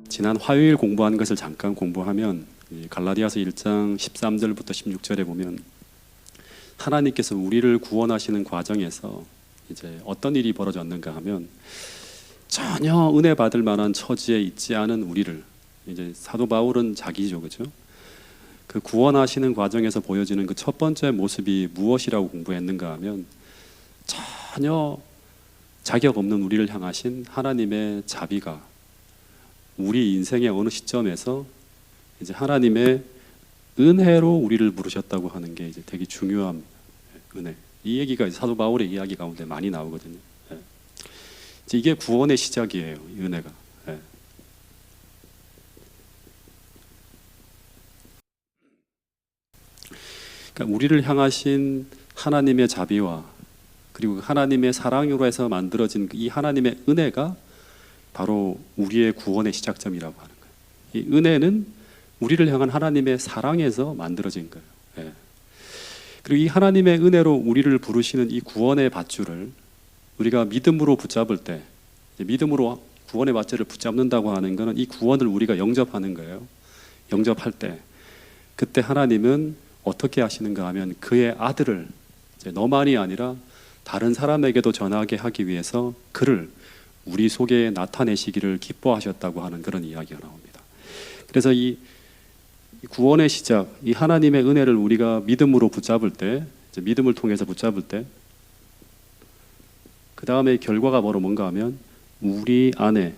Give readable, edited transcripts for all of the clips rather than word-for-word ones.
지난 화요일 공부한 것을 잠깐 공부하면 갈라디아서 1장 13절부터 16절에 보면 하나님께서 우리를 구원하시는 과정에서 이제 어떤 일이 벌어졌는가 하면 전혀 은혜 받을 만한 처지에 있지 않은 우리를, 이제 사도 바울은 자기죠, 그죠? 그 구원하시는 과정에서 보여지는 그 첫 번째 모습이 무엇이라고 공부했는가 하면 전혀 자격 없는 우리를 향하신 하나님의 자비가 우리 인생의 어느 시점에서 이제 하나님의 은혜로 우리를 부르셨다고 하는 게 이제 되게 중요한 은혜. 이 얘기가 사도 바울의 이야기 가운데 많이 나오거든요. 이제 이게 구원의 시작이에요, 이 은혜가. 그러니까 우리를 향하신 하나님의 자비와 그리고 하나님의 사랑으로 해서 만들어진 이 하나님의 은혜가 바로 우리의 구원의 시작점이라고 하는 거예요. 이 은혜는 우리를 향한 하나님의 사랑에서 만들어진 거예요. 그리고 이 하나님의 은혜로 우리를 부르시는 이 구원의 밧줄을 우리가 믿음으로 붙잡을 때, 믿음으로 구원의 밧줄을 붙잡는다고 하는 것은 이 구원을 우리가 영접하는 거예요. 영접할 때 그때 하나님은 어떻게 하시는가 하면 그의 아들을 이제 너만이 아니라 다른 사람에게도 전하게 하기 위해서 그를 우리 속에 나타내시기를 기뻐하셨다고 하는 그런 이야기가 나옵니다. 그래서 이 구원의 시작, 이 하나님의 은혜를 우리가 믿음으로 붙잡을 때, 이제 믿음을 통해서 붙잡을 때, 그 다음에 결과가 바로 뭔가 하면 우리 안에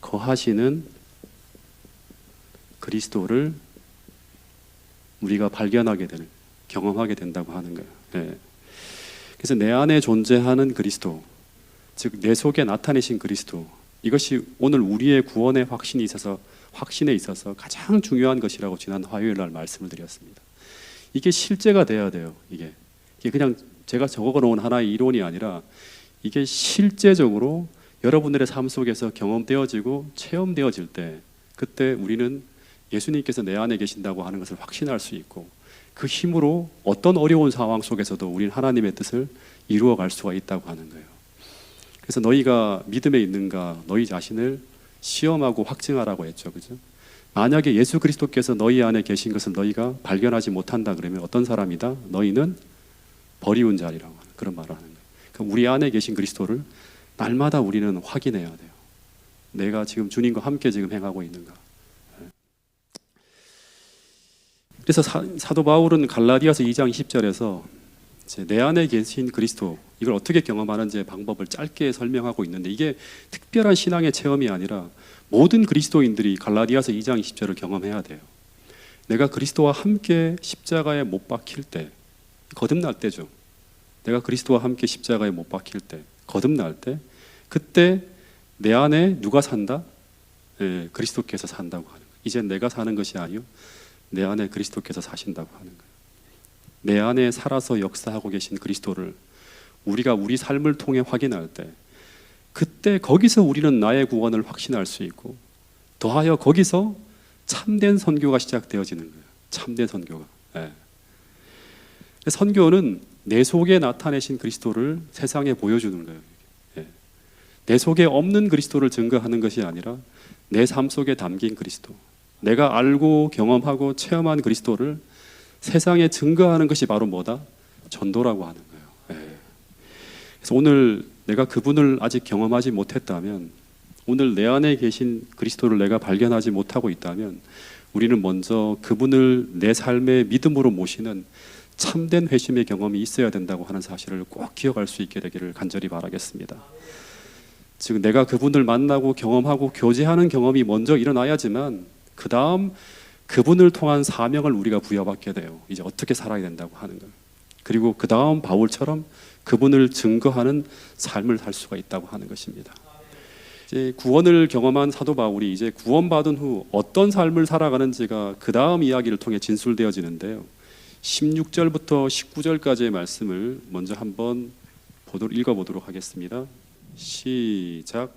거하시는 그리스도를 우리가 발견하게 되는, 경험하게 된다고 하는 거예요. 그래서 내 안에 존재하는 그리스도, 즉 내 속에 나타내신 그리스도, 이것이 오늘 우리의 구원의 확신에 있어서 가장 중요한 것이라고 지난 화요일 날 말씀을 드렸습니다. 이게 실제가 돼야 돼요. 이게 그냥 제가 적어놓은 하나의 이론이 아니라 이게 실제적으로 여러분들의 삶 속에서 경험되어지고 체험되어질 때, 그때 우리는 예수님께서 내 안에 계신다고 하는 것을 확신할 수 있고, 그 힘으로 어떤 어려운 상황 속에서도 우리는 하나님의 뜻을 이루어갈 수가 있다고 하는 거예요. 그래서 너희가 믿음에 있는가 너희 자신을 시험하고 확증하라고 했죠, 그죠? 만약에 예수 그리스도께서 너희 안에 계신 것을 너희가 발견하지 못한다 그러면 어떤 사람이다? 너희는 버리운 자리라고 하는 그런 말을 하는 거예요. 그러니까 우리 안에 계신 그리스도를 날마다 우리는 확인해야 돼요. 내가 지금 주님과 함께 지금 행하고 있는가? 그래서 사도 바울은 갈라디아서 2장 20절에서 내 안에 계신 그리스도, 이걸 어떻게 경험하는지의 방법을 짧게 설명하고 있는데, 이게 특별한 신앙의 체험이 아니라 모든 그리스도인들이 갈라디아서 2장 20절을 경험해야 돼요. 내가 그리스도와 함께 십자가에 못 박힐 때, 거듭날 때죠. 내가 그리스도와 함께 십자가에 못 박힐 때, 거듭날 때, 그때 내 안에 누가 산다? 그리스도께서 산다고 하는 거예요. 이제 내가 사는 것이 아니요, 내 안에 그리스도께서 사신다고 하는 거예요. 내 안에 살아서 역사하고 계신 그리스도를 우리가 우리 삶을 통해 확인할 때, 그때 거기서 우리는 나의 구원을 확신할 수 있고, 더하여 거기서 참된 선교가 시작되어지는 거예요. 참된 선교가. 선교는 내 속에 나타내신 그리스도를 세상에 보여주는 거예요. 내 속에 없는 그리스도를 증거하는 것이 아니라 내 삶 속에 담긴 그리스도, 내가 알고 경험하고 체험한 그리스도를 세상에 증거하는 것이 바로 뭐다? 전도라고 하는 거예요. 그래서 오늘 내가 그분을 아직 경험하지 못했다면, 오늘 내 안에 계신 그리스도를 내가 발견하지 못하고 있다면, 우리는 먼저 그분을 내 삶의 믿음으로 모시는 참된 회심의 경험이 있어야 된다고 하는 사실을 꼭 기억할 수 있게 되기를 간절히 바라겠습니다. 즉 내가 그분을 만나고 경험하고 교제하는 경험이 먼저 일어나야지만 그 다음 그분을 통한 사명을 우리가 부여받게 돼요. 이제 어떻게 살아야 된다고 하는 걸. 그리고 그 다음 바울처럼 그분을 증거하는 삶을 살 수가 있다고 하는 것입니다. 이제 구원을 경험한 사도 바울이 이제 구원받은 후 어떤 삶을 살아가는지가 그 다음 이야기를 통해 진술되어지는데요. 16절부터 19절까지의 말씀을 먼저 한번 읽어보도록 하겠습니다. 시작.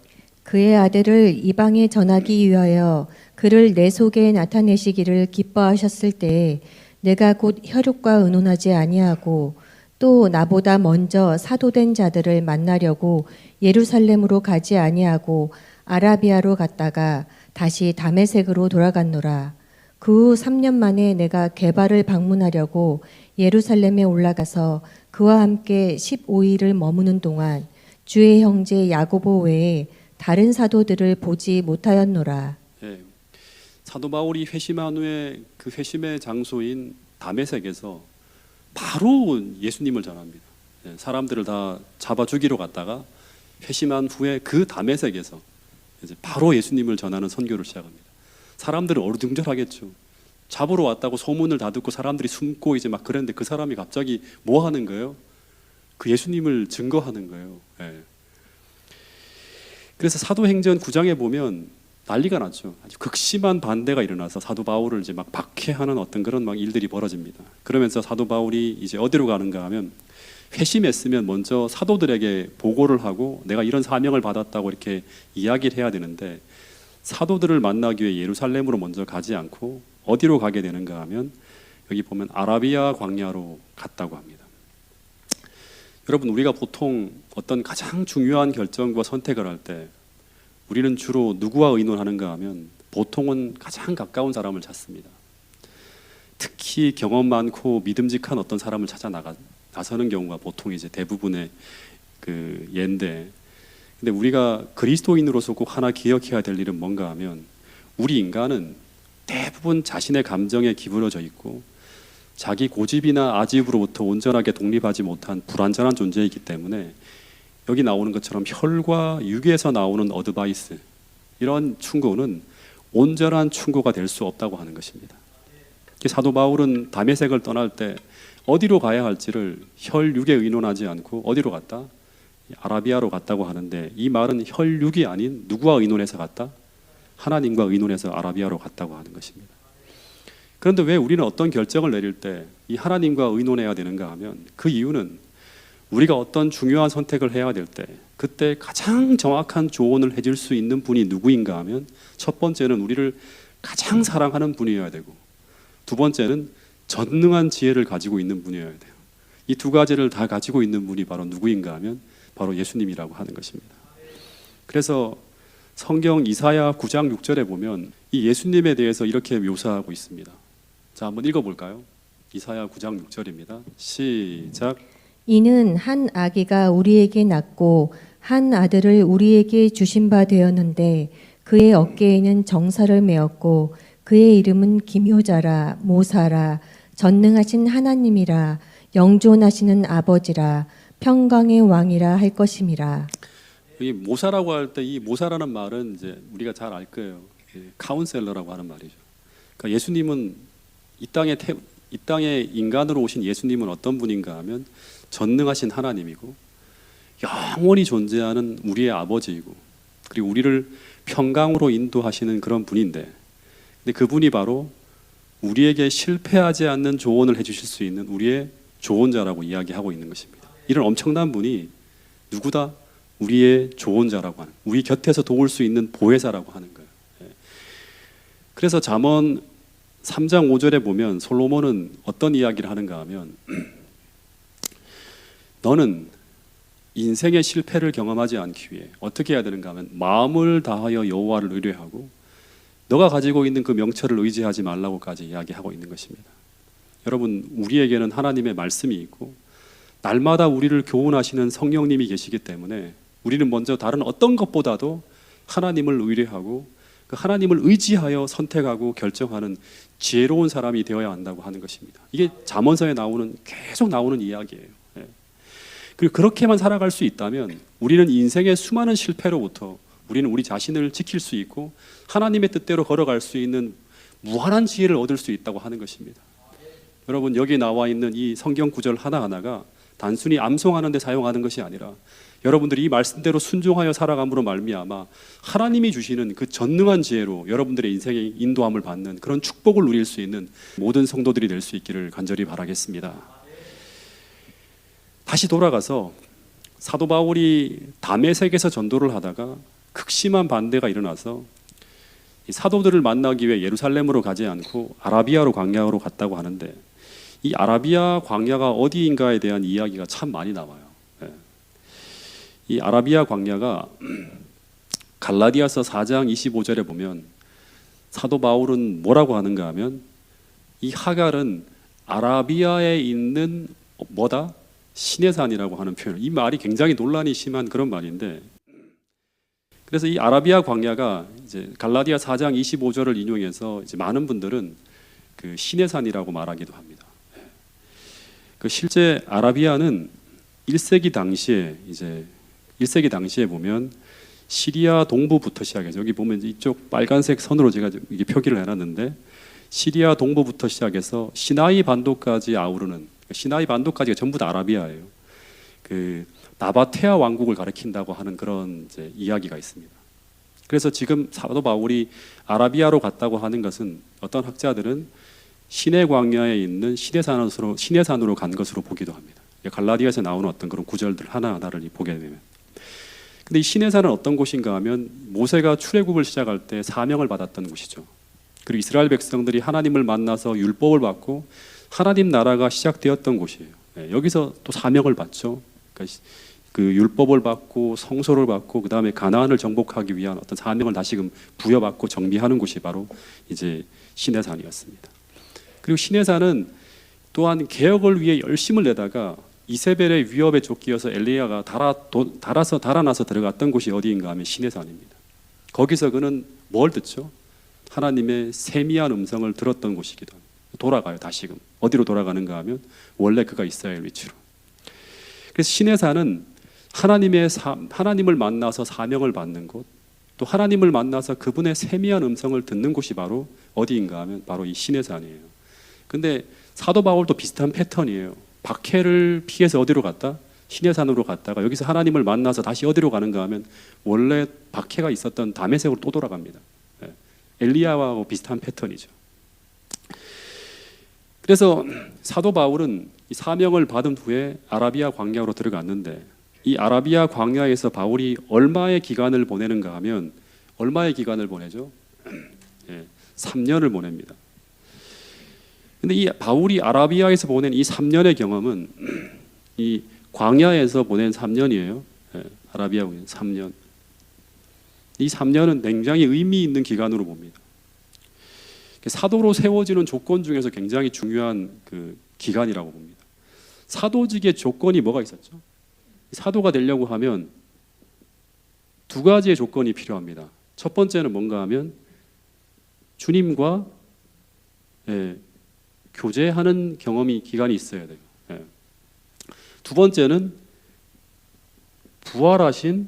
그의 아들을 이방에 전하기 위하여 그를 내 속에 나타내시기를 기뻐하셨을 때에 내가 곧 혈육과 의논하지 아니하고 또 나보다 먼저 사도된 자들을 만나려고 예루살렘으로 가지 아니하고 아라비아로 갔다가 다시 다메섹으로 돌아갔노라. 그 후 3년 만에 내가 게바를 방문하려고 예루살렘에 올라가서 그와 함께 15일을 머무는 동안 주의 형제 야고보 외에 다른 사도들을 보지 못하였노라. 예, 사도 바울이 회심한 후에 그 회심의 장소인 다메섹에서 바로 예수님을 전합니다. 예, 사람들을 다 잡아 죽이러 갔다가 회심한 후에 그 다메섹에서 이제 바로 예수님을 전하는 선교를 시작합니다. 사람들은 어리둥절하겠죠. 잡으러 왔다고 소문을 다 듣고 사람들이 숨고 이제 막 그랬는데 그 사람이 갑자기 뭐 하는 거예요? 그 예수님을 증거하는 거예요. 예. 그래서 사도행전 9장에 보면 난리가 났죠. 아주 극심한 반대가 일어나서 사도 바울을 이제 막 박해하는 어떤 그런 막 일들이 벌어집니다. 그러면서 사도 바울이 이제 어디로 가는가 하면 회심했으면 먼저 사도들에게 보고를 하고 내가 이런 사명을 받았다고 이렇게 이야기를 해야 되는데 사도들을 만나기 위해 예루살렘으로 먼저 가지 않고 어디로 가게 되는가 하면 여기 보면 아라비아 광야로 갔다고 합니다. 여러분, 우리가 보통 어떤 가장 중요한 결정과 선택을 할 때 우리는 주로 누구와 의논하는가 하면 보통은 가장 가까운 사람을 찾습니다. 특히 경험 많고 믿음직한 어떤 사람을 찾아 나서는 경우가 보통 이제 대부분의 그 예인데, 근데 우리가 그리스도인으로서 꼭 하나 기억해야 될 일은 뭔가 하면 우리 인간은 대부분 자신의 감정에 기울어져 있고 자기 고집이나 아집으로부터 온전하게 독립하지 못한 불완전한 존재이기 때문에 여기 나오는 것처럼 혈과 육에서 나오는 어드바이스, 이런 충고는 온전한 충고가 될 수 없다고 하는 것입니다. 사도 바울은 다메섹을 떠날 때 어디로 가야 할지를 혈육에 의논하지 않고 어디로 갔다? 아라비아로 갔다고 하는데 이 말은 혈육이 아닌 누구와 의논해서 갔다? 하나님과 의논해서 아라비아로 갔다고 하는 것입니다. 그런데 왜 우리는 어떤 결정을 내릴 때 이 하나님과 의논해야 되는가 하면 그 이유는 우리가 어떤 중요한 선택을 해야 될 때 그때 가장 정확한 조언을 해줄 수 있는 분이 누구인가 하면 첫 번째는 우리를 가장 사랑하는 분이어야 되고 두 번째는 전능한 지혜를 가지고 있는 분이어야 돼요. 이 두 가지를 다 가지고 있는 분이 바로 누구인가 하면 바로 예수님이라고 하는 것입니다. 그래서 성경 이사야 9장 6절에 보면 이 예수님에 대해서 이렇게 묘사하고 있습니다. 자, 한번 읽어볼까요? 이사야 9장 6절입니다. 시작. 이는 한 아기가 우리에게 낳고 한 아들을 우리에게 주신 바 되었는데 그의 어깨에는 정사를 메었고 그의 이름은 기묘자라 모사라 전능하신 하나님이라 영존하시는 아버지라 평강의 왕이라 할 것임이라. 이 모사라고 할 때 이 모사라는 말은 이제 우리가 잘 알 거예요. 카운셀러라고 하는 말이죠. 그러니까 예수님은 이 땅에 인간으로 오신 예수님은 어떤 분인가 하면 전능하신 하나님이고 영원히 존재하는 우리의 아버지이고 그리고 우리를 평강으로 인도하시는 그런 분인데, 근데 그분이 바로 우리에게 실패하지 않는 조언을 해주실 수 있는 우리의 조언자라고 이야기하고 있는 것입니다. 이런 엄청난 분이 누구다? 우리의 조언자라고 하는, 우리 곁에서 도울 수 있는 보혜사라고 하는 거예요. 그래서 잠언 3장 5절에 보면 솔로몬은 어떤 이야기를 하는가 하면 너는 인생의 실패를 경험하지 않기 위해 어떻게 해야 되는가 하면 마음을 다하여 여호와를 의뢰하고 너가 가지고 있는 그 명철을 의지하지 말라고까지 이야기하고 있는 것입니다. 여러분, 우리에게는 하나님의 말씀이 있고 날마다 우리를 교훈하시는 성령님이 계시기 때문에 우리는 먼저 다른 어떤 것보다도 하나님을 의뢰하고 그 하나님을 의지하여 선택하고 결정하는 지혜로운 사람이 되어야 한다고 하는 것입니다. 이게 잠언서에 계속 나오는 이야기예요. 그리고 그렇게만 살아갈 수 있다면 우리는 인생의 수많은 실패로부터 우리는 우리 자신을 지킬 수 있고 하나님의 뜻대로 걸어갈 수 있는 무한한 지혜를 얻을 수 있다고 하는 것입니다. 여러분, 여기 나와 있는 이 성경 구절 하나하나가 단순히 암송하는 데 사용하는 것이 아니라 여러분들이 이 말씀대로 순종하여 살아감으로 말미암아 하나님이 주시는 그 전능한 지혜로 여러분들의 인생의 인도함을 받는 그런 축복을 누릴 수 있는 모든 성도들이 될 수 있기를 간절히 바라겠습니다. 다시 돌아가서 사도 바울이 다메섹에서 전도를 하다가 극심한 반대가 일어나서 이 사도들을 만나기 위해 예루살렘으로 가지 않고 아라비아로 광야로 갔다고 하는데, 이 아라비아 광야가 어디인가에 대한 이야기가 참 많이 나와요. 예. 이 아라비아 광야가 갈라디아서 4장 25절에 보면 사도 바울은 뭐라고 하는가 하면, 이 하갈은 아라비아에 있는 뭐다? 신의 산이라고 하는 표현. 이 말이 굉장히 논란이 심한 그런 말인데, 그래서 이 아라비아 광야가 이제 갈라디아 4장 25절을 인용해서 이제 많은 분들은 그 신의 산이라고 말하기도 합니다. 그 실제 아라비아는 1세기 당시에 보면 시리아 동부부터 시작해서, 여기 보면 이쪽 빨간색 선으로 제가 이게 표기를 해놨는데, 시리아 동부부터 시작해서 시나이 반도까지 아우르는, 시나이 반도까지가 전부 다 아라비아예요. 그 나바테아 왕국을 가리킨다고 하는 그런 이제 이야기가 있습니다. 그래서 지금 사도 바울이 아라비아로 갔다고 하는 것은 어떤 학자들은 시내 광야에 있는 시내산으로 간 것으로 보기도 합니다. 갈라디아에서 나오는 어떤 그런 구절들 하나하나를 보게 되면. 근데 이 시내산은 어떤 곳인가 하면 모세가 출애굽을 시작할 때 사명을 받았던 곳이죠. 그리고 이스라엘 백성들이 하나님을 만나서 율법을 받고 하나님 나라가 시작되었던 곳이에요. 여기서 또 사명을 받죠. 그러니까 그 율법을 받고 성소를 받고 그 다음에 가나안을 정복하기 위한 어떤 사명을 다시금 부여받고 정비하는 곳이 바로 이제 시내산이었습니다. 그리고 시내산은 또한 개혁을 위해 열심을 내다가 이세벨의 위협에 쫓기어서 엘리야가 달아나서 들어갔던 곳이 어디인가 하면 시내산입니다. 거기서 그는 뭘 듣죠? 하나님의 세미한 음성을 들었던 곳이기도 합니다. 돌아가요. 다시금 어디로 돌아가는가 하면 원래 그가 이스라엘 위치로. 그래서 시내산은 하나님을 만나서 사명을 받는 곳, 또 하나님을 만나서 그분의 세미한 음성을 듣는 곳이 바로 어디인가 하면 바로 이 시내산이에요. 근데 사도 바울도 비슷한 패턴이에요. 박해를 피해서 어디로 갔다? 시내산으로 갔다가 여기서 하나님을 만나서 다시 어디로 가는가 하면 원래 박해가 있었던 다메섹으로 또 돌아갑니다. 엘리야하고 비슷한 패턴이죠. 그래서 사도 바울은 이 사명을 받은 후에 아라비아 광야로 들어갔는데, 이 아라비아 광야에서 바울이 얼마의 기간을 보내는가 하면 얼마의 기간을 보내죠? 3년을 보냅니다. 근데 이 바울이 아라비아에서 보낸 이 3년의 경험은 이 광야에서 보낸 3년이에요. 아라비아 보낸 3년. 이 3년은 굉장히 의미 있는 기간으로 봅니다. 사도로 세워지는 조건 중에서 굉장히 중요한 그 기간이라고 봅니다. 사도직의 조건이 뭐가 있었죠? 사도가 되려고 하면 두 가지의 조건이 필요합니다. 첫 번째는 뭔가 하면 주님과 교제하는 기간이 있어야 돼요. 두 번째는 부활하신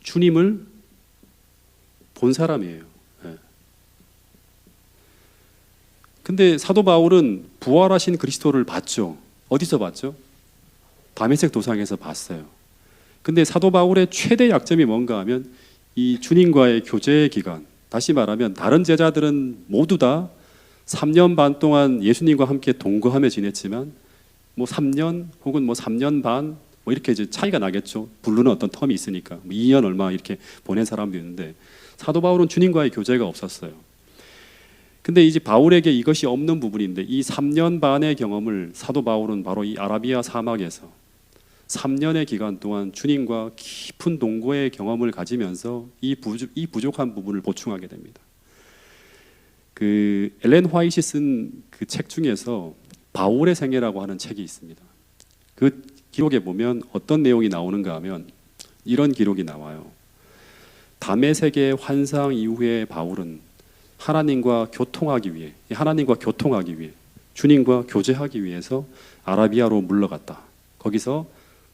주님을 본 사람이에요. 근데 사도 바울은 부활하신 그리스도를 봤죠. 어디서 봤죠? 다메섹 도상에서 봤어요. 근데 사도 바울의 최대 약점이 뭔가 하면 이 주님과의 교제의 기간, 다시 말하면 다른 제자들은 모두 다 3년 반 동안 예수님과 함께 동거하며 지냈지만 뭐 3년 혹은 뭐 3년 반 뭐 이렇게 이제 차이가 나겠죠. 부르는 어떤 텀이 있으니까 2년 얼마 이렇게 보낸 사람도 있는데, 사도 바울은 주님과의 교제가 없었어요. 근데 이제 바울에게 이것이 없는 부분인데, 이 3년 반의 경험을 사도 바울은 바로 이 아라비아 사막에서 3년의 기간 동안 주님과 깊은 동거의 경험을 가지면서 이 부족한 부분을 보충하게 됩니다. 그 엘렌 화이트 쓴 그 책 중에서 바울의 생애라고 하는 책이 있습니다. 그 기록에 보면 어떤 내용이 나오는가 하면 이런 기록이 나와요. 다메섹의 환상 이후에 바울은 하나님과 교통하기 위해 주님과 교제하기 위해서 아라비아로 물러갔다. 거기서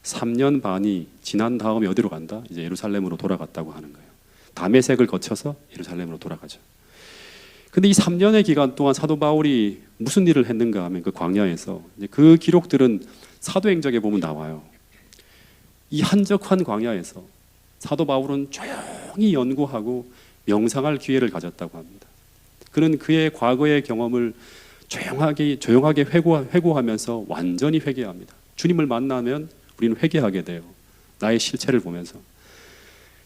3년 반이 지난 다음에 어디로 간다? 이제 예루살렘으로 돌아갔다고 하는 거예요. 다메섹을 거쳐서 예루살렘으로 돌아가죠. 근데 이 3년의 기간 동안 사도 바울이 무슨 일을 했는가 하면 그 광야에서 그 기록들은 사도행전에 보면 나와요. 이 한적한 광야에서 사도 바울은 조용히 연구하고 명상할 기회를 가졌다고 합니다. 그는 그의 과거의 경험을 조용하게 회고하면서 완전히 회개합니다. 주님을 만나면 우리는 회개하게 돼요. 나의 실체를 보면서.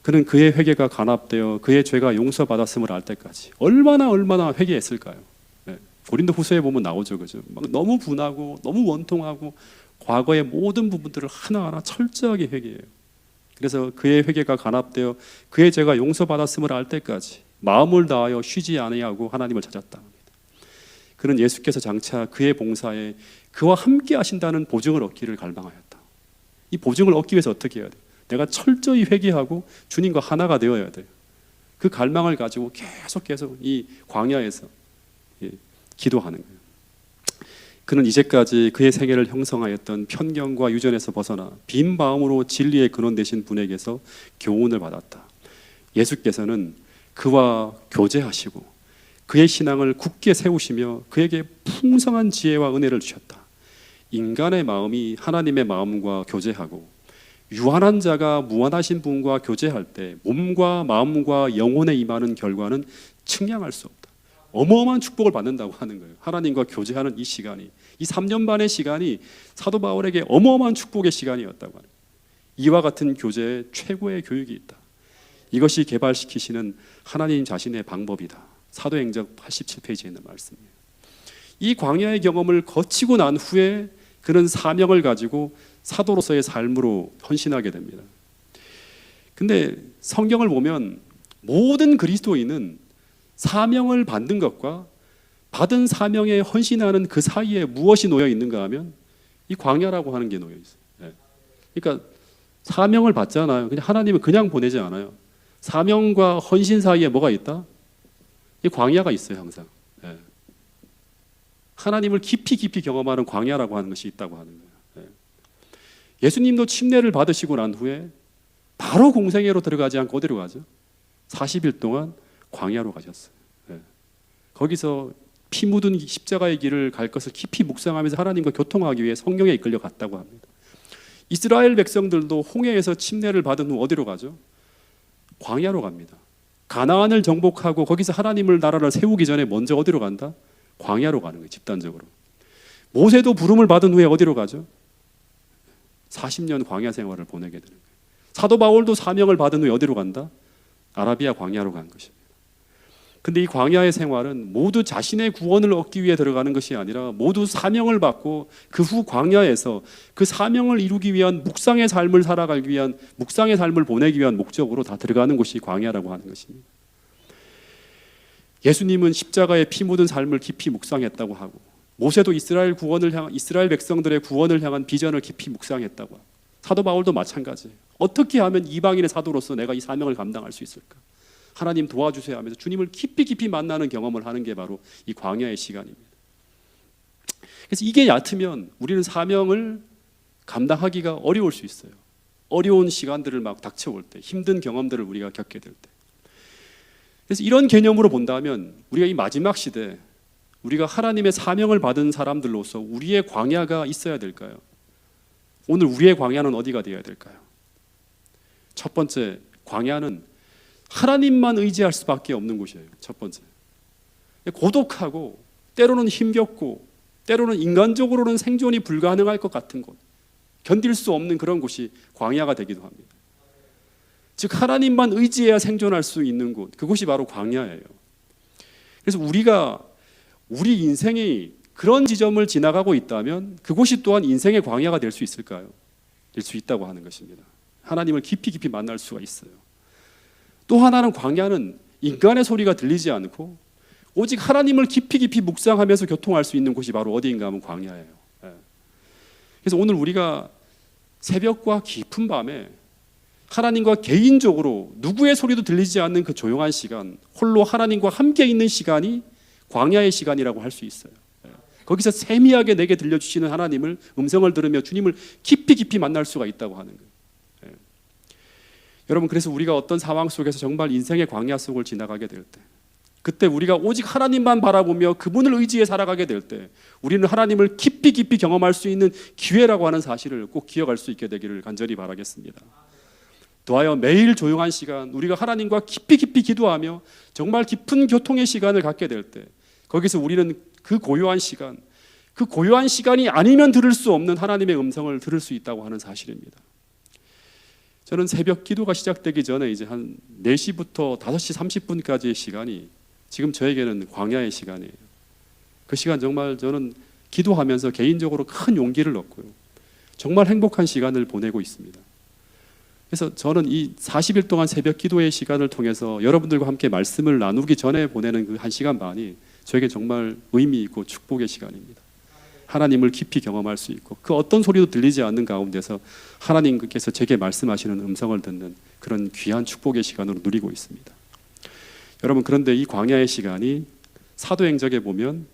그는 그의 회개가 간합되어 그의 죄가 용서받았음을 알 때까지 얼마나 회개했을까요? 네. 고린도 후서에 보면 나오죠, 그죠? 막 너무 분하고 너무 원통하고 과거의 모든 부분들을 하나하나 철저하게 회개해요. 그래서 그의 회개가 간합되어 그의 죄가 용서받았음을 알 때까지 마음을 다하여 쉬지 아니하고 하나님을 찾았다. 그는 예수께서 장차 그의 봉사에 그와 함께 하신다는 보증을 얻기를 갈망하였다. 이 보증을 얻기 위해서 어떻게 해야 돼? 내가 철저히 회개하고 주님과 하나가 되어야 돼요. 그 갈망을 가지고 계속 이 광야에서 기도하는 거예요. 그는 이제까지 그의 생애를 형성하였던 편견과 유전에서 벗어나 빈 마음으로 진리의 근원 되신 분에게서 교훈을 받았다. 예수께서는 그와 교제하시고 그의 신앙을 굳게 세우시며 그에게 풍성한 지혜와 은혜를 주셨다. 인간의 마음이 하나님의 마음과 교제하고 유한한 자가 무한하신 분과 교제할 때 몸과 마음과 영혼에 임하는 결과는 측량할 수 없다. 어마어마한 축복을 받는다고 하는 거예요. 하나님과 교제하는 이 시간이, 이 3년 반의 시간이 사도 바울에게 어마어마한 축복의 시간이었다고 하는 거예요. 이와 같은 교제에 최고의 교육이 있다. 이것이 개발시키시는 하나님 자신의 방법이다. 사도행전 87페이지에 있는 말씀이에요. 이 광야의 경험을 거치고 난 후에 그는 사명을 가지고 사도로서의 삶으로 헌신하게 됩니다. 근데 성경을 보면 모든 그리스도인은 사명을 받는 것과 받은 사명에 헌신하는 그 사이에 무엇이 놓여 있는가 하면 이 광야라고 하는 게 놓여 있어요. 그러니까 사명을 받잖아요. 그냥 하나님은 그냥 보내지 않아요. 사명과 헌신 사이에 뭐가 있다? 이 광야가 있어요, 항상. 하나님을 깊이 경험하는 광야라고 하는 것이 있다고 하는 거예요. 예수님도 침례를 받으시고 난 후에 바로 공생애로 들어가지 않고 어디로 가죠? 40일 동안 광야로 가셨어요. 거기서 피 묻은 십자가의 길을 갈 것을 깊이 묵상하면서 하나님과 교통하기 위해 성령에 이끌려 갔다고 합니다. 이스라엘 백성들도 홍해에서 침례를 받은 후 어디로 가죠? 광야로 갑니다. 가나안을 정복하고 거기서 하나님을 나라를 세우기 전에 먼저 어디로 간다? 광야로 가는 거예요. 집단적으로. 모세도 부름을 받은 후에 어디로 가죠? 40년 광야 생활을 보내게 되는 거예요. 사도 바울도 사명을 받은 후에 어디로 간다? 아라비아 광야로 간 것입니다. 근데 이 광야의 생활은 모두 자신의 구원을 얻기 위해 들어가는 것이 아니라 모두 사명을 받고 그 후 광야에서 그 사명을 이루기 위한 묵상의 삶을 살아가기 위한 묵상의 삶을 보내기 위한 목적으로 다 들어가는 곳이 광야라고 하는 것입니다. 예수님은 십자가에 피 묻은 삶을 깊이 묵상했다고 하고 모세도 이스라엘 백성들의 구원을 향한 비전을 깊이 묵상했다고 하고 사도 바울도 마찬가지예요. 어떻게 하면 이방인의 사도로서 내가 이 사명을 감당할 수 있을까? 하나님 도와주세요 하면서 주님을 깊이 만나는 경험을 하는 게 바로 이 광야의 시간입니다. 그래서 이게 얕으면 우리는 사명을 감당하기가 어려울 수 있어요. 어려운 시간들을 막 닥쳐올 때, 힘든 경험들을 우리가 겪게 될 때. 그래서 이런 개념으로 본다면 우리가 이 마지막 시대, 우리가 하나님의 사명을 받은 사람들로서 우리의 광야가 있어야 될까요? 오늘 우리의 광야는 어디가 되어야 될까요? 첫 번째, 광야는 하나님만 의지할 수밖에 없는 곳이에요. 첫 번째, 고독하고 때로는 힘겹고 때로는 인간적으로는 생존이 불가능할 것 같은 곳, 견딜 수 없는 그런 곳이 광야가 되기도 합니다. 즉 하나님만 의지해야 생존할 수 있는 곳, 그곳이 바로 광야예요. 그래서 우리가 우리 인생이 그런 지점을 지나가고 있다면 그곳이 또한 인생의 광야가 될 수 있을까요? 될 수 있다고 하는 것입니다. 하나님을 깊이 만날 수가 있어요. 또 하나는 광야는 인간의 소리가 들리지 않고 오직 하나님을 깊이 묵상하면서 교통할 수 있는 곳이 바로 어디인가 하면 광야예요. 그래서 오늘 우리가 새벽과 깊은 밤에 하나님과 개인적으로 누구의 소리도 들리지 않는 그 조용한 시간, 홀로 하나님과 함께 있는 시간이 광야의 시간이라고 할 수 있어요. 거기서 세미하게 내게 들려주시는 하나님을 음성을 들으며 주님을 깊이 만날 수가 있다고 하는 거예요. 여러분, 그래서 우리가 어떤 상황 속에서 정말 인생의 광야 속을 지나가게 될 때, 그때 우리가 오직 하나님만 바라보며 그분을 의지해 살아가게 될 때 우리는 하나님을 깊이 경험할 수 있는 기회라고 하는 사실을 꼭 기억할 수 있게 되기를 간절히 바라겠습니다. 더하여 매일 조용한 시간, 우리가 하나님과 깊이 기도하며 정말 깊은 교통의 시간을 갖게 될 때 거기서 우리는 그 고요한 시간이 아니면 들을 수 없는 하나님의 음성을 들을 수 있다고 하는 사실입니다. 저는 새벽 기도가 시작되기 전에 이제 한 4시부터 5시 30분까지의 시간이 지금 저에게는 광야의 시간이에요. 그 시간 정말 저는 기도하면서 개인적으로 큰 용기를 얻고요. 정말 행복한 시간을 보내고 있습니다. 그래서 저는 이 40일 동안 새벽 기도의 시간을 통해서 여러분들과 함께 말씀을 나누기 전에 보내는 그 1시간 반이 저에게 정말 의미 있고 축복의 시간입니다. 하나님을 깊이 경험할 수 있고 그 어떤 소리도 들리지 않는 가운데서 하나님께서 제게 말씀하시는 음성을 듣는 그런 귀한 축복의 시간으로 누리고 있습니다. 여러분, 그런데 이 광야의 시간이 사도행적에 보면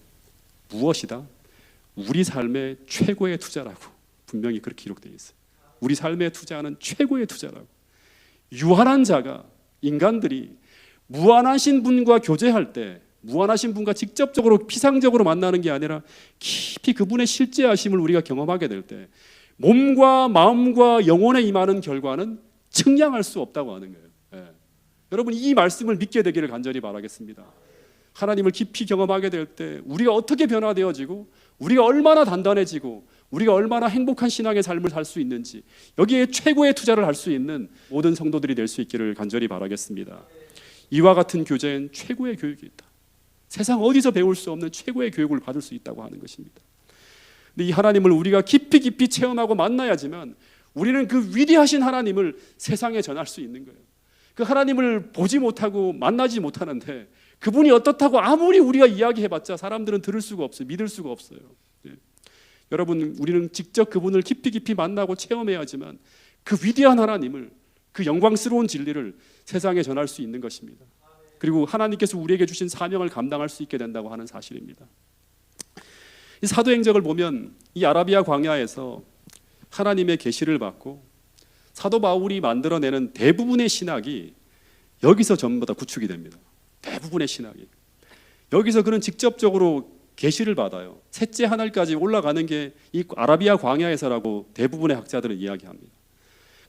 무엇이다? 우리 삶의 최고의 투자라고 분명히 그렇게 기록되어 있어요. 우리 삶의 투자는 최고의 투자라고. 유한한 자가, 인간들이 무한하신 분과 교제할 때, 무한하신 분과 직접적으로 피상적으로 만나는 게 아니라 깊이 그분의 실제하심을 우리가 경험하게 될 때 몸과 마음과 영혼에 임하는 결과는 측량할 수 없다고 하는 거예요. 여러분, 이 말씀을 믿게 되기를 간절히 바라겠습니다. 하나님을 깊이 경험하게 될 때 우리가 어떻게 변화되어지고 우리가 얼마나 단단해지고 우리가 얼마나 행복한 신앙의 삶을 살 수 있는지, 여기에 최고의 투자를 할 수 있는 모든 성도들이 될 수 있기를 간절히 바라겠습니다. 이와 같은 교제는 최고의 교육이 있다. 세상 어디서 배울 수 없는 최고의 교육을 받을 수 있다고 하는 것입니다. 근데 이 하나님을 우리가 깊이 체험하고 만나야지만 우리는 그 위대하신 하나님을 세상에 전할 수 있는 거예요. 그 하나님을 보지 못하고 만나지 못하는데 그분이 어떻다고 아무리 우리가 이야기해봤자 사람들은 들을 수가 없어요. 믿을 수가 없어요. 여러분, 우리는 직접 그분을 깊이 만나고 체험해야지만 그 위대한 하나님을, 그 영광스러운 진리를 세상에 전할 수 있는 것입니다. 그리고 하나님께서 우리에게 주신 사명을 감당할 수 있게 된다고 하는 사실입니다. 이 사도행적을 보면 이 아라비아 광야에서 하나님의 계시를 받고 사도 바울이 만들어내는 대부분의 신학이 여기서 전부 다 구축이 됩니다. 대부분의 신학이 여기서 그는 직접적으로 계시를 받아요. 셋째 하늘까지 올라가는 게 이 아라비아 광야에서라고 대부분의 학자들은 이야기합니다.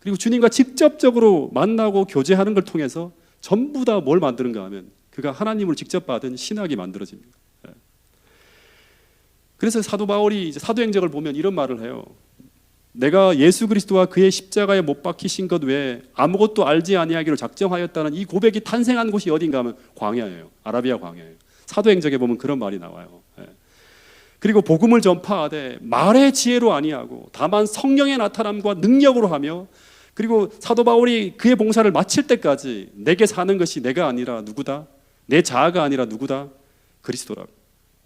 그리고 주님과 직접적으로 만나고 교제하는 걸 통해서 전부 다 뭘 만드는가 하면 그가 하나님을 직접 받은 신학이 만들어집니다. 그래서 사도 바울이 이제 사도행적을 보면 이런 말을 해요. 내가 예수 그리스도와 그의 십자가에 못 박히신 것 외에 아무것도 알지 아니하기로 작정하였다는 이 고백이 탄생한 곳이 어딘가 하면 광야예요. 아라비아 광야예요. 사도행적에 보면 그런 말이 나와요. 그리고 복음을 전파하되 말의 지혜로 아니하고 다만 성령의 나타남과 능력으로 하며, 그리고 사도 바울이 그의 봉사를 마칠 때까지 내게 사는 것이 내가 아니라 누구다? 내 자아가 아니라 누구다? 그리스도라고.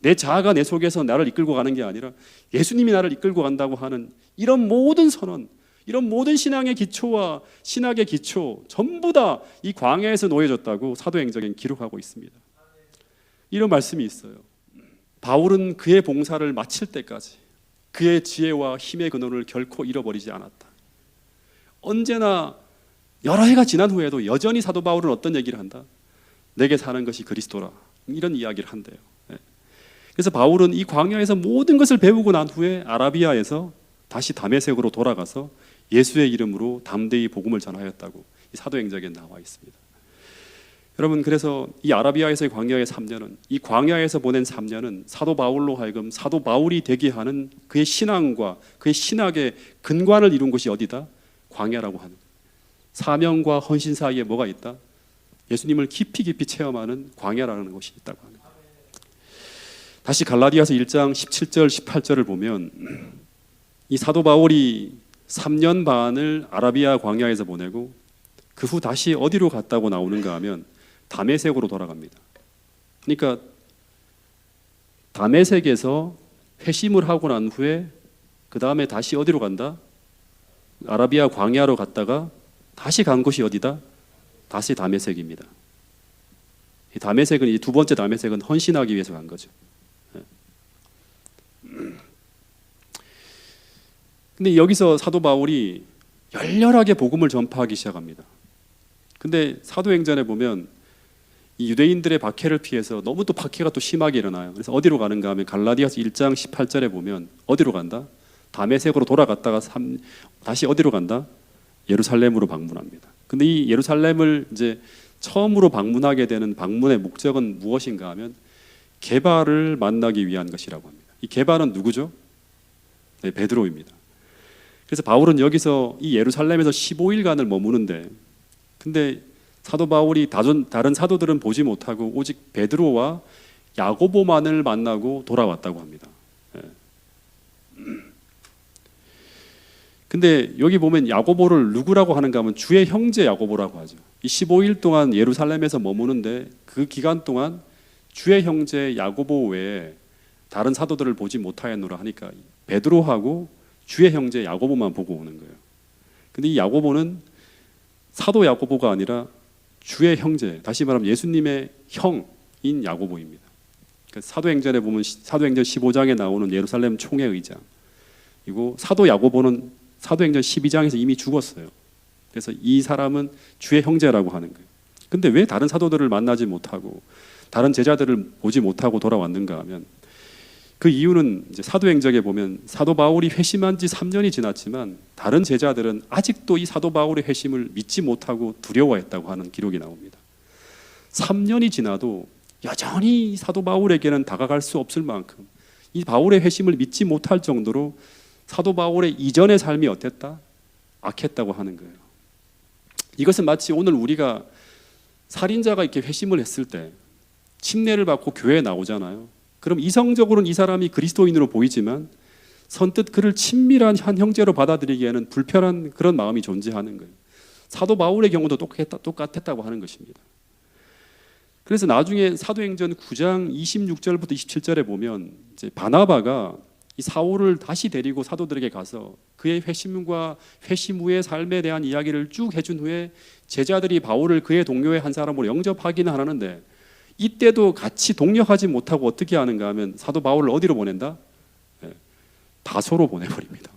내 자아가 내 속에서 나를 이끌고 가는 게 아니라 예수님이 나를 이끌고 간다고 하는 이런 모든 선언, 이런 모든 신앙의 기초와 신학의 기초 전부 다 이 광야에서 놓여졌다고 사도행적엔 기록하고 있습니다. 이런 말씀이 있어요. 바울은 그의 봉사를 마칠 때까지 그의 지혜와 힘의 근원을 결코 잃어버리지 않았다. 언제나 여러 해가 지난 후에도 여전히 사도 바울은 어떤 얘기를 한다? 내게 사는 것이 그리스도라. 이런 이야기를 한대요. 그래서 바울은 이 광야에서 모든 것을 배우고 난 후에 아라비아에서 다시 다메섹으로 돌아가서 예수의 이름으로 담대히 복음을 전하였다고 이 사도행적에 나와 있습니다. 여러분, 그래서 이 아라비아에서의 광야의 3년은, 이 광야에서 보낸 3년은 사도 바울로 하여금 사도 바울이 되게 하는 그의 신앙과 그의 신학의 근간을 이룬 곳이 어디다? 광야라고 하는, 사명과 헌신 사이에 뭐가 있다? 예수님을 깊이 체험하는 광야라는 곳이 있다고 하는 거예요. 다시 갈라디아서 1장 17절 18절을 보면 이 사도 바울이 3년 반을 아라비아 광야에서 보내고 그 후 다시 어디로 갔다고 나오는가 하면 다메섹으로 돌아갑니다. 그러니까 다메섹에서 회심을 하고 난 후에 그 다음에 다시 어디로 간다? 아라비아 광야로 갔다가 다시 간 곳이 어디다? 다시 다메섹입니다. 이 다메섹은, 이 두 번째 다메섹은 헌신하기 위해서 간 거죠. 근데 여기서 사도 바울이 열렬하게 복음을 전파하기 시작합니다. 근데 사도행전에 보면 이 유대인들의 박해를 피해서 너무 또 박해가 또 심하게 일어나요. 그래서 어디로 가는가 하면 갈라디아서 1장 18절에 보면 어디로 간다? 다메섹으로 돌아갔다가 다시 어디로 간다? 예루살렘으로 방문합니다. 근데 이 예루살렘을 이제 처음으로 방문하게 되는 방문의 목적은 무엇인가 하면 게바를 만나기 위한 것이라고 합니다. 이 게바는 누구죠? 네, 베드로입니다. 그래서 바울은 여기서 이 예루살렘에서 15일간을 머무는데, 근데 사도 바울이 다른 사도들은 보지 못하고 오직 베드로와 야고보만을 만나고 돌아왔다고 합니다. 근데 여기 보면 야고보를 누구라고 하는가 하면 주의 형제 야고보라고 하죠. 이 15일 동안 예루살렘에서 머무는데 그 기간 동안 주의 형제 야고보 외에 다른 사도들을 보지 못하였노라 하니까 베드로하고 주의 형제 야고보만 보고 오는 거예요. 근데 이 야고보는 사도 야고보가 아니라 주의 형제, 다시 말하면 예수님의 형인 야고보입니다. 사도행전에 보면 사도행전 15장에 나오는 예루살렘 총회 의장, 그리고 사도 야고보는 사도행전 12장에서 이미 죽었어요. 그래서 이 사람은 주의 형제라고 하는 거예요. 근데 왜 다른 사도들을 만나지 못하고 다른 제자들을 보지 못하고 돌아왔는가 하면, 그 이유는 이제 사도행전에 보면 사도 바울이 회심한 지 3년이 지났지만 다른 제자들은 아직도 이 사도 바울의 회심을 믿지 못하고 두려워했다고 하는 기록이 나옵니다. 3년이 지나도 여전히 이 사도 바울에게는 다가갈 수 없을 만큼 이 바울의 회심을 믿지 못할 정도로 사도 바울의 이전의 삶이 어땠다? 악했다고 하는 거예요. 이것은 마치 오늘 우리가 살인자가 이렇게 회심을 했을 때 침례를 받고 교회에 나오잖아요. 그럼 이성적으로는 이 사람이 그리스도인으로 보이지만 선뜻 그를 친밀한 한 형제로 받아들이기에는 불편한 그런 마음이 존재하는 거예요. 사도 바울의 경우도 똑같았다고 하는 것입니다. 그래서 나중에 사도행전 9장 26절부터 27절에 보면 이제 바나바가 이 사울을 다시 데리고 사도들에게 가서 그의 회심과 회심 후의 삶에 대한 이야기를 쭉 해준 후에 제자들이 바울을 그의 동료의 한 사람으로 영접하기는 하는데, 이때도 같이 동력하지 못하고 어떻게 하는가 하면 사도 바울을 어디로 보낸다? 다소로 보내버립니다.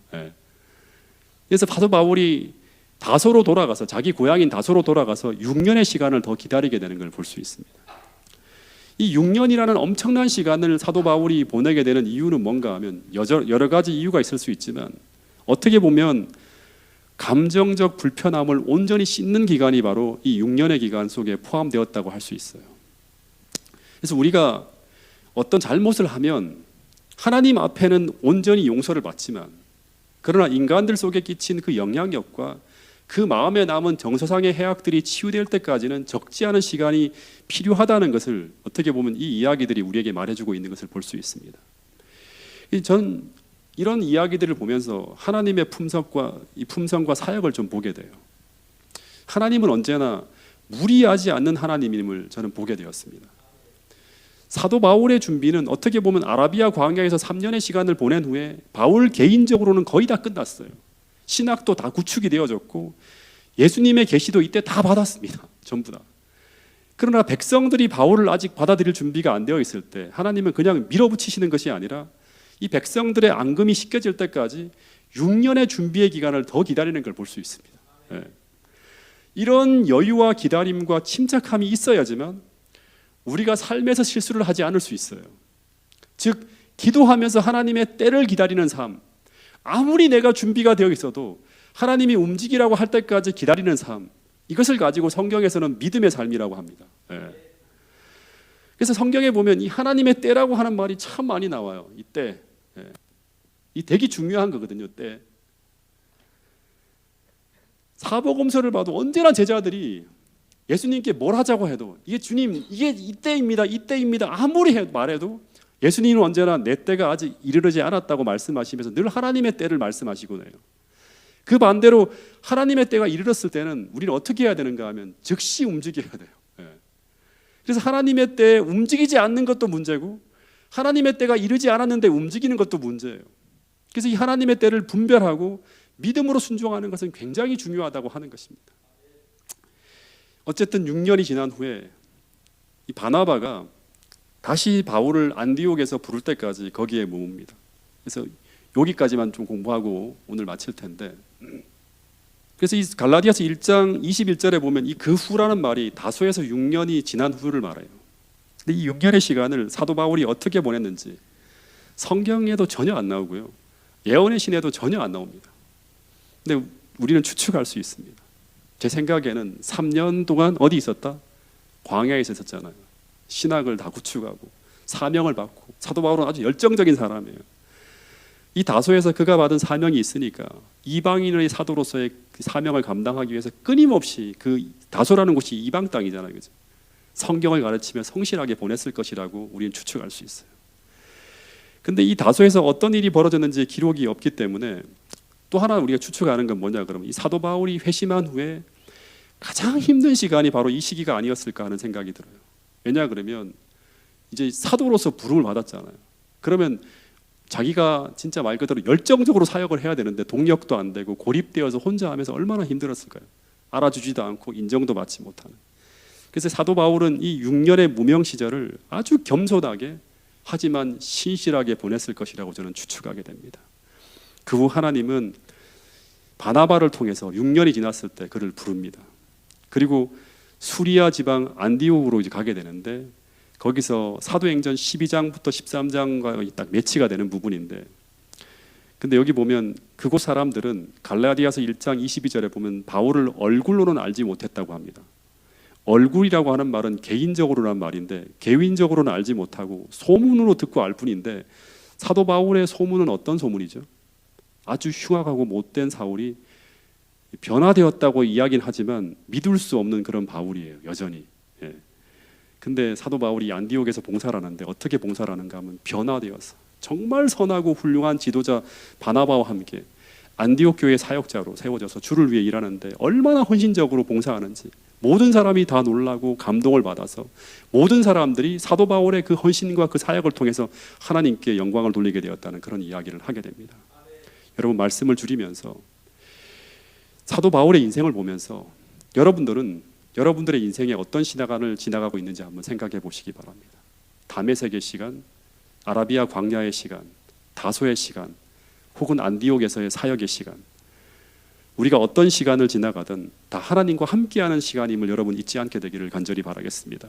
그래서 사도 바울이 다소로 돌아가서, 자기 고향인 다소로 돌아가서 6년의 시간을 더 기다리게 되는 걸 볼 수 있습니다. 이 6년이라는 엄청난 시간을 사도 바울이 보내게 되는 이유는 뭔가 하면 여러 가지 이유가 있을 수 있지만, 어떻게 보면 감정적 불편함을 온전히 씻는 기간이 바로 이 6년의 기간 속에 포함되었다고 할 수 있어요. 그래서 우리가 어떤 잘못을 하면 하나님 앞에는 온전히 용서를 받지만, 그러나 인간들 속에 끼친 그 영향력과 그 마음에 남은 정서상의 해악들이 치유될 때까지는 적지 않은 시간이 필요하다는 것을 어떻게 보면 이 이야기들이 우리에게 말해주고 있는 것을 볼 수 있습니다. 전 이런 이야기들을 보면서 하나님의 품성과 사역을 좀 보게 돼요. 하나님은 언제나 무리하지 않는 하나님임을 저는 보게 되었습니다. 사도 바울의 준비는 어떻게 보면 아라비아 광야에서 3년의 시간을 보낸 후에 바울 개인적으로는 거의 다 끝났어요. 신학도 다 구축이 되어졌고 예수님의 계시도 이때 다 받았습니다. 전부 다. 그러나 백성들이 바울을 아직 받아들일 준비가 안 되어 있을 때 하나님은 그냥 밀어붙이시는 것이 아니라 이 백성들의 앙금이 씻겨질 때까지 6년의 준비의 기간을 더 기다리는 걸 볼 수 있습니다. 이런 여유와 기다림과 침착함이 있어야지만 우리가 삶에서 실수를 하지 않을 수 있어요. 즉 기도하면서 하나님의 때를 기다리는 삶, 아무리 내가 준비가 되어 있어도 하나님이 움직이라고 할 때까지 기다리는 삶, 이것을 가지고 성경에서는 믿음의 삶이라고 합니다. 그래서 성경에 보면 이 하나님의 때라고 하는 말이 참 많이 나와요. 이 때, 이 되게 중요한 거거든요. 때. 사복음서를 봐도 언제나 제자들이 예수님께 뭘 하자고 해도 이게 주님, 이게 이때입니다, 이때입니다 아무리 말해도 예수님은 언제나 내 때가 아직 이르지 않았다고 말씀하시면서 늘 하나님의 때를 말씀하시곤 해요. 그 반대로 하나님의 때가 이르렀을 때는 우리는 어떻게 해야 되는가 하면 즉시 움직여야 돼요. 그래서 하나님의 때에 움직이지 않는 것도 문제고 하나님의 때가 이르지 않았는데 움직이는 것도 문제예요. 그래서 이 하나님의 때를 분별하고 믿음으로 순종하는 것은 굉장히 중요하다고 하는 것입니다. 어쨌든 6년이 지난 후에 이 바나바가 다시 바울을 안디옥에서 부를 때까지 거기에 머뭅니다. 그래서 여기까지만 좀 공부하고 오늘 마칠 텐데, 그래서 이 갈라디아서 1장 21절에 보면 이 그 후라는 말이 다소에서 6년이 지난 후를 말해요. 근데 이 6년의 시간을 사도 바울이 어떻게 보냈는지 성경에도 전혀 안 나오고요, 예언의 신에도 전혀 안 나옵니다. 근데 우리는 추측할 수 있습니다. 제 생각에는 3년 동안 어디 있었다? 광야에 있었잖아요. 신학을 다 구축하고 사명을 받고, 사도 바울은 아주 열정적인 사람이에요. 이 다소에서 그가 받은 사명이 있으니까 이방인의 사도로서의 그 사명을 감당하기 위해서 끊임없이 그 다소라는 곳이 이방 땅이잖아요, 그죠? 성경을 가르치며 성실하게 보냈을 것이라고 우리는 추측할 수 있어요. 근데 이 다소에서 어떤 일이 벌어졌는지 기록이 없기 때문에 또 하나 우리가 추측하는 건 뭐냐 그러면 이 사도 바울이 회심한 후에 가장 힘든 시간이 바로 이 시기가 아니었을까 하는 생각이 들어요. 왜냐 그러면 이제 사도로서 부름을 받았잖아요. 그러면 자기가 진짜 말 그대로 열정적으로 사역을 해야 되는데 동력도 안 되고 고립되어서 혼자 하면서 얼마나 힘들었을까요? 알아주지도 않고 인정도 받지 못하는. 그래서 사도 바울은 이 6년의 무명 시절을 아주 겸손하게 하지만 신실하게 보냈을 것이라고 저는 추측하게 됩니다. 그 후 하나님은 바나바를 통해서 6년이 지났을 때 그를 부릅니다. 그리고 수리아 지방 안디옥으로 이제 가게 되는데 거기서 사도행전 12장부터 13장과 딱 매치가 되는 부분인데, 근데 여기 보면 그곳 사람들은 갈라디아서 1장 22절에 보면 바울을 얼굴로는 알지 못했다고 합니다. 얼굴이라고 하는 말은 개인적으로란 말인데 개인적으로는 알지 못하고 소문으로 듣고 알 뿐인데, 사도 바울의 소문은 어떤 소문이죠? 아주 흉악하고 못된 사울이 변화되었다고 이야기는 하지만 믿을 수 없는 그런 바울이에요, 여전히. 예. 근데 사도 바울이 안디옥에서 봉사를 하는데 어떻게 봉사를 하는가 하면 변화되어서 정말 선하고 훌륭한 지도자 바나바와 함께 안디옥 교회 사역자로 세워져서 주를 위해 일하는데 얼마나 헌신적으로 봉사하는지 모든 사람이 다 놀라고 감동을 받아서 모든 사람들이 사도 바울의 그 헌신과 그 사역을 통해서 하나님께 영광을 돌리게 되었다는 그런 이야기를 하게 됩니다. 여러분, 말씀을 줄이면서 사도 바울의 인생을 보면서 여러분들은 여러분들의 인생에 어떤 시간을 지나가고 있는지 한번 생각해 보시기 바랍니다. 다메섹의 시간, 아라비아 광야의 시간, 다소의 시간, 혹은 안디옥에서의 사역의 시간, 우리가 어떤 시간을 지나가든 다 하나님과 함께하는 시간임을 여러분 잊지 않게 되기를 간절히 바라겠습니다.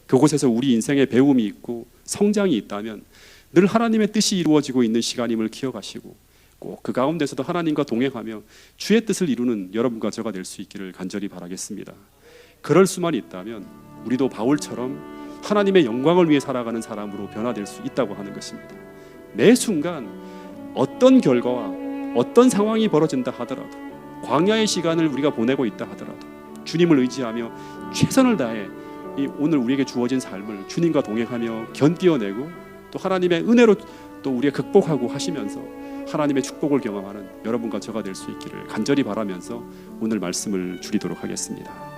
그곳에서 우리 인생의 배움이 있고 성장이 있다면 늘 하나님의 뜻이 이루어지고 있는 시간임을 기억하시고 꼭 그 가운데서도 하나님과 동행하며 주의 뜻을 이루는 여러분과 저가 될 수 있기를 간절히 바라겠습니다. 그럴 수만 있다면 우리도 바울처럼 하나님의 영광을 위해 살아가는 사람으로 변화될 수 있다고 하는 것입니다. 매 순간 어떤 결과와 어떤 상황이 벌어진다 하더라도, 광야의 시간을 우리가 보내고 있다 하더라도 주님을 의지하며 최선을 다해 이 오늘 우리에게 주어진 삶을 주님과 동행하며 견디어내고 또 하나님의 은혜로 또 우리가 극복하고 하시면서 하나님의 축복을 경험하는 여러분과 저가 될 수 있기를 간절히 바라면서 오늘 말씀을 줄이도록 하겠습니다.